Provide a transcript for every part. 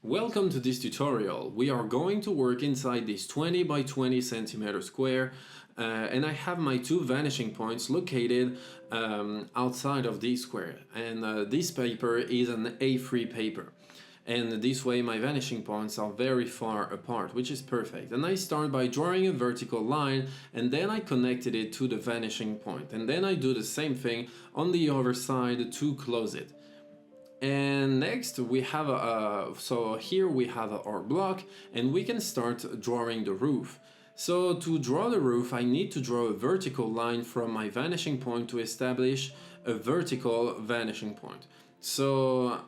Welcome to this tutorial. We are going to work inside this 20 by 20 centimeter square and I have my two vanishing points located outside of this square, and this paper is an A3 paper. And this way my vanishing points are very far apart, which is perfect. And I start by drawing a vertical line and then I connected it to the vanishing point. And then I do the same thing on the other side to close it. And next we have so here we have our block and we can start drawing the roof. So to draw the roof I need to draw a vertical line from my vanishing point to establish a vertical vanishing point. So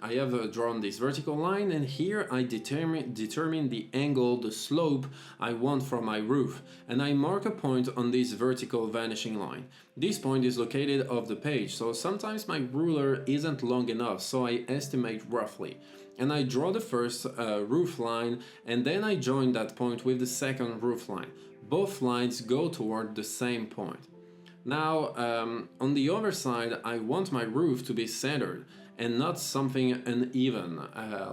I have drawn this vertical line, and here I determine the angle, the slope I want from my roof, and I mark a point on this vertical vanishing line. This point is located off the page, so sometimes my ruler isn't long enough, so I estimate roughly. And I draw the first roof line, and then I join that point with the second roof line. Both lines go toward the same point. Now, on the other side, I want my roof to be centered and not something uneven,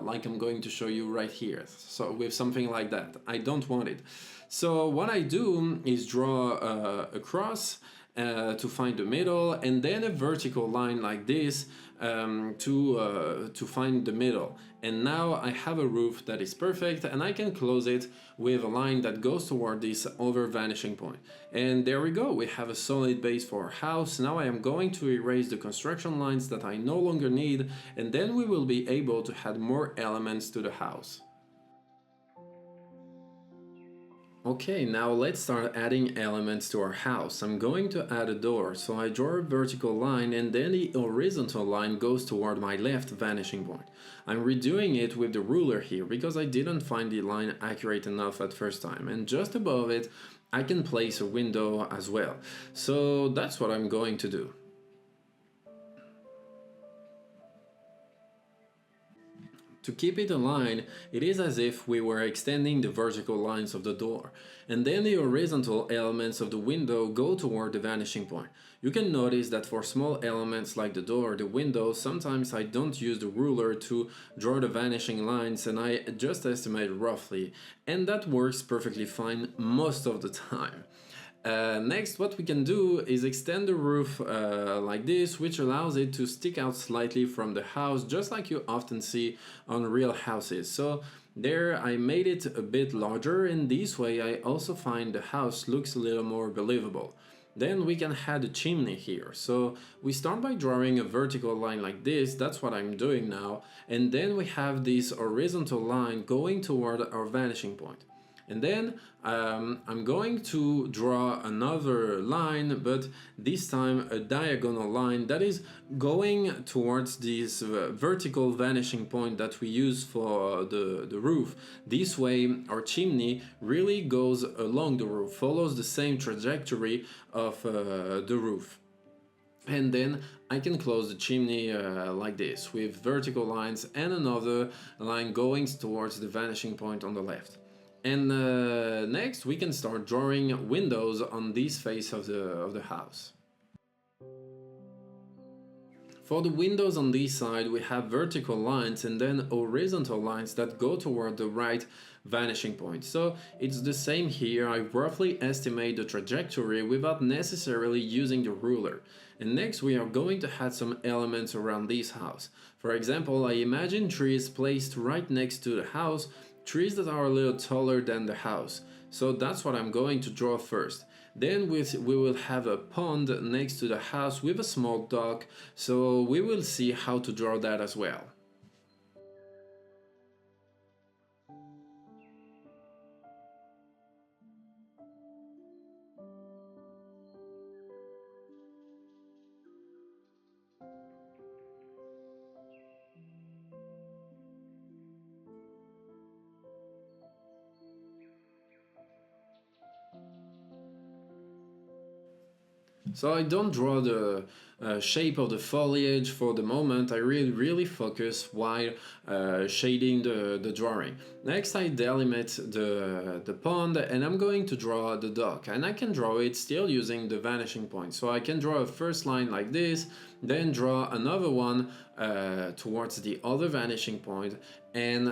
like I'm going to show you right here. So with something like that, I don't want it. So what I do is draw a cross to find the middle, and then a vertical line like this to find the middle. And now I have a roof that is perfect, and I can close it with a line that goes toward this other vanishing point. And there we go, we have a solid base for our house. Now I am going to erase the construction lines that I no longer need, and then we will be able to add more elements to the house. Okay, now let's start adding elements to our house. I'm going to add a door, so I draw a vertical line and then the horizontal line goes toward my left vanishing point. I'm redoing it with the ruler here because I didn't find the line accurate enough at first time, and just above it I can place a window as well. So that's what I'm going to do. To keep it aligned, it is as if we were extending the vertical lines of the door, and then the horizontal elements of the window go toward the vanishing point. You can notice that for small elements like the door or the window, sometimes I don't use the ruler to draw the vanishing lines and I just estimate roughly, and that works perfectly fine most of the time. Next, what we can do is extend the roof like this, which allows it to stick out slightly from the house, just like you often see on real houses. So there I made it a bit larger, and this way I also find the house looks a little more believable. Then we can add a chimney here. So we start by drawing a vertical line like this, that's what I'm doing now, and then we have this horizontal line going toward our vanishing point. And then I'm going to draw another line, but this time a diagonal line that is going towards this vertical vanishing point that we use for the roof. This way our chimney really goes along the roof, follows the same trajectory of the roof. And then I can close the chimney like this, with vertical lines and another line going towards the vanishing point on the left. And next we can start drawing windows on this face of the house. For the windows on this side we have vertical lines and then horizontal lines that go toward the right vanishing point. So it's the same here, I roughly estimate the trajectory without necessarily using the ruler. And next we are going to add some elements around this house. For example, I imagine trees placed right next to the house, trees that are a little taller than the house. So that's what I'm going to draw first. Then we will have a pond next to the house with a small dock, so we will see how to draw that as well. So I don't draw the shape of the foliage. For the moment, I really focus while shading the drawing. Next, I delimit the pond, and I'm going to draw the dock, and I can draw it still using the vanishing point. So I can draw a first line like this, then draw another one towards the other vanishing point, and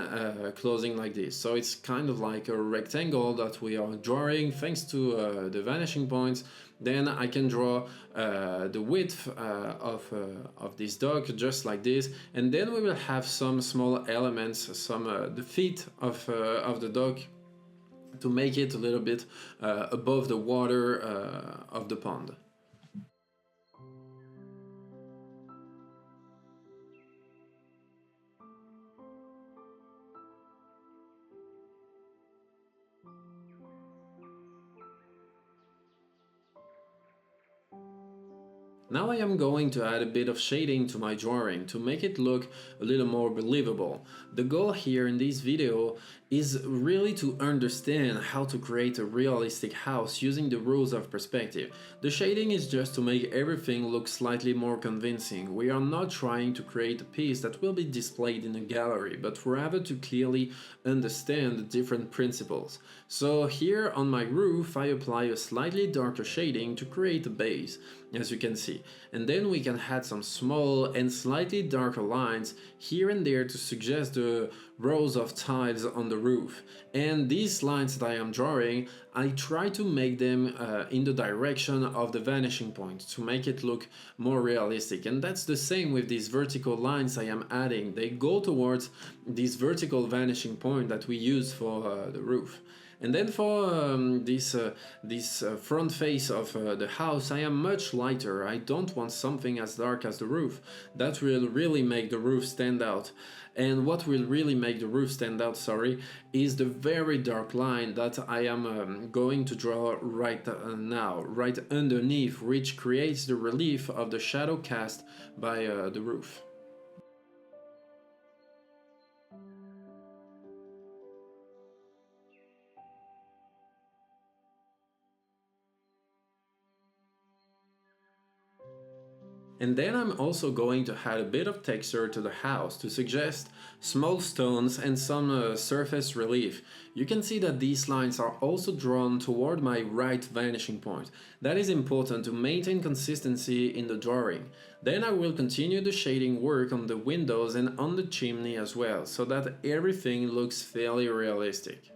closing like this. So it's kind of like a rectangle that we are drawing thanks to the vanishing points. Then I can draw the width of this dock just like this, and then we will have some small elements, some the feet of the dock, to make it a little bit above the water of the pond. Now I am going to add a bit of shading to my drawing to make it look a little more believable. The goal here in this video is really to understand how to create a realistic house using the rules of perspective. The shading is just to make everything look slightly more convincing. We are not trying to create a piece that will be displayed in a gallery, but rather to clearly understand the different principles. So here on my roof I apply a slightly darker shading to create a base, as you can see. And then we can add some small and slightly darker lines here and there to suggest the rows of tiles on the roof. And these lines that I am drawing, I try to make them in the direction of the vanishing point to make it look more realistic. And that's the same with these vertical lines I am adding. They go towards this vertical vanishing point that we use for the roof. And then for this front face of the house, I am much lighter. I don't want something as dark as the roof. That will really make the roof stand out. And what will really make the roof stand out, is the very dark line that I am going to draw right now, right underneath, which creates the relief of the shadow cast by the roof. And then I'm also going to add a bit of texture to the house to suggest small stones and some surface relief. You can see that these lines are also drawn toward my right vanishing point. That is important to maintain consistency in the drawing. Then I will continue the shading work on the windows and on the chimney as well, so that everything looks fairly realistic.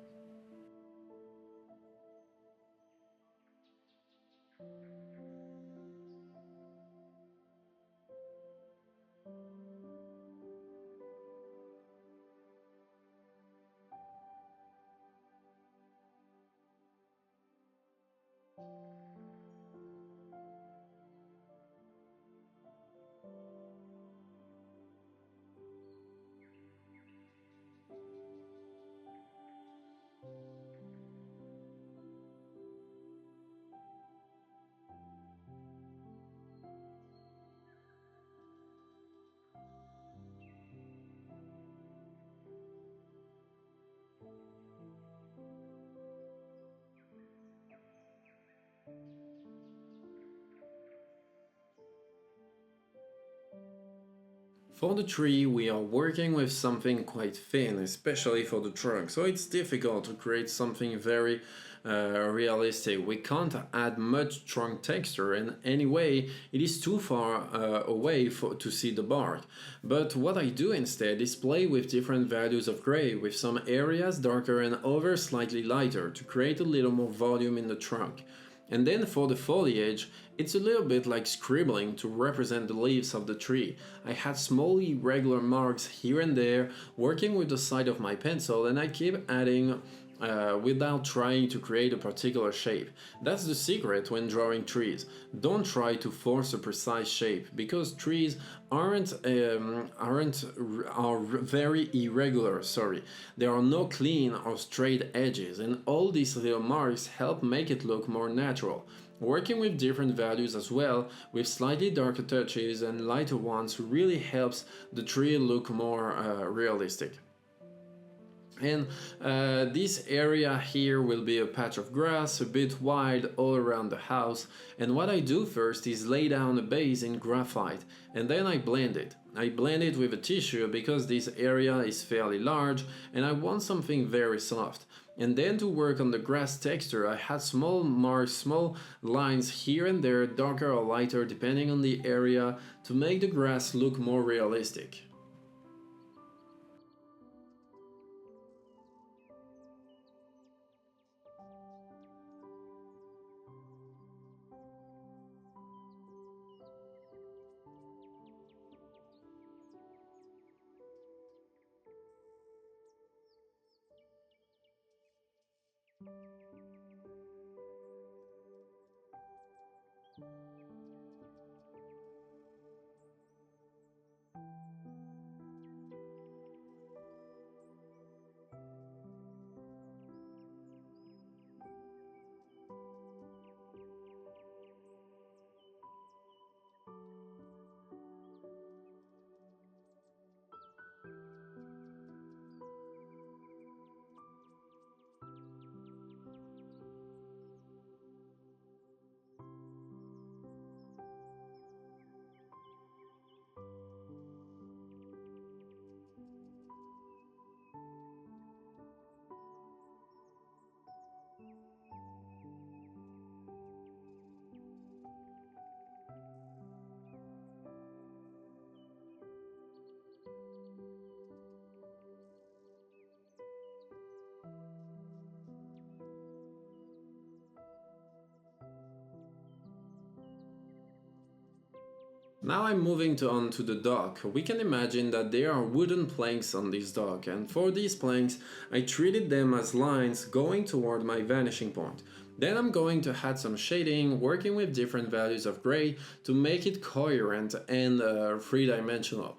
For the tree, we are working with something quite thin, especially for the trunk, so it's difficult to create something very realistic. We can't add much trunk texture, and anyway, it is too far away to see the bark. But what I do instead is play with different values of gray, with some areas darker and others slightly lighter, to create a little more volume in the trunk. And then for the foliage, it's a little bit like scribbling to represent the leaves of the tree. I had small irregular marks here and there, working with the side of my pencil, and I keep adding without trying to create a particular shape. That's the secret when drawing trees. Don't try to force a precise shape, because trees are very irregular. There are no clean or straight edges, and all these little marks help make it look more natural. Working with different values as well, with slightly darker touches and lighter ones, really helps the tree look more realistic. And this area here will be a patch of grass, a bit wide all around the house. And what I do first is lay down a base in graphite, and then I blend it. I blend it with a tissue because this area is fairly large and I want something very soft. And then to work on the grass texture, I had small marks, small lines here and there, darker or lighter depending on the area, to make the grass look more realistic. Now I'm moving on to the dock. We can imagine that there are wooden planks on this dock, and for these planks I treated them as lines going toward my vanishing point. Then I'm going to add some shading, working with different values of gray to make it coherent and three-dimensional.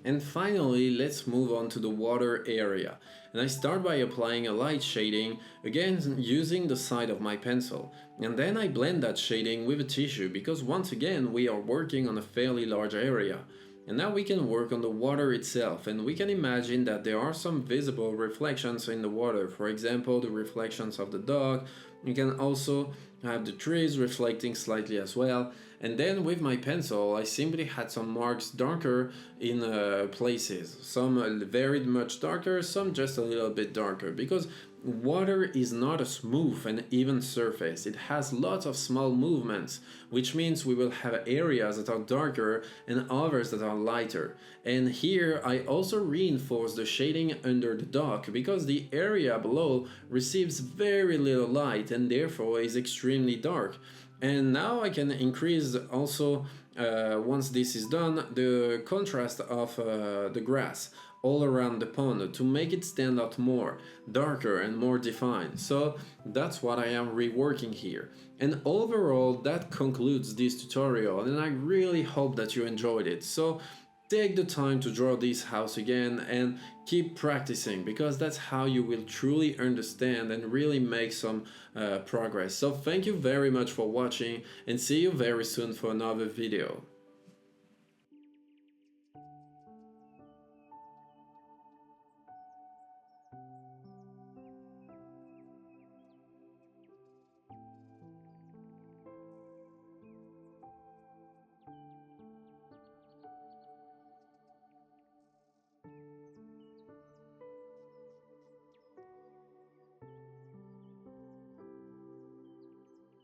And finally, let's move on to the water area. And I start by applying a light shading, again using the side of my pencil. And then I blend that shading with a tissue because once again we are working on a fairly large area. And now we can work on the water itself, and we can imagine that there are some visible reflections in the water. For example, the reflections of the dog. You can also have the trees reflecting slightly as well. And then with my pencil, I simply had some marks darker in places. Some very much darker, some just a little bit darker. Because water is not a smooth and even surface. It has lots of small movements, which means we will have areas that are darker and others that are lighter. And here I also reinforce the shading under the dock because the area below receives very little light and therefore is extremely dark. And now I can increase also, once this is done, the contrast of the grass all around the pond to make it stand out more, darker and more defined. So that's what I am reworking here. And overall, that concludes this tutorial, and I really hope that you enjoyed it. So take the time to draw this house again and keep practicing, because that's how you will truly understand and really make some progress. So thank you very much for watching, and see you very soon for another video.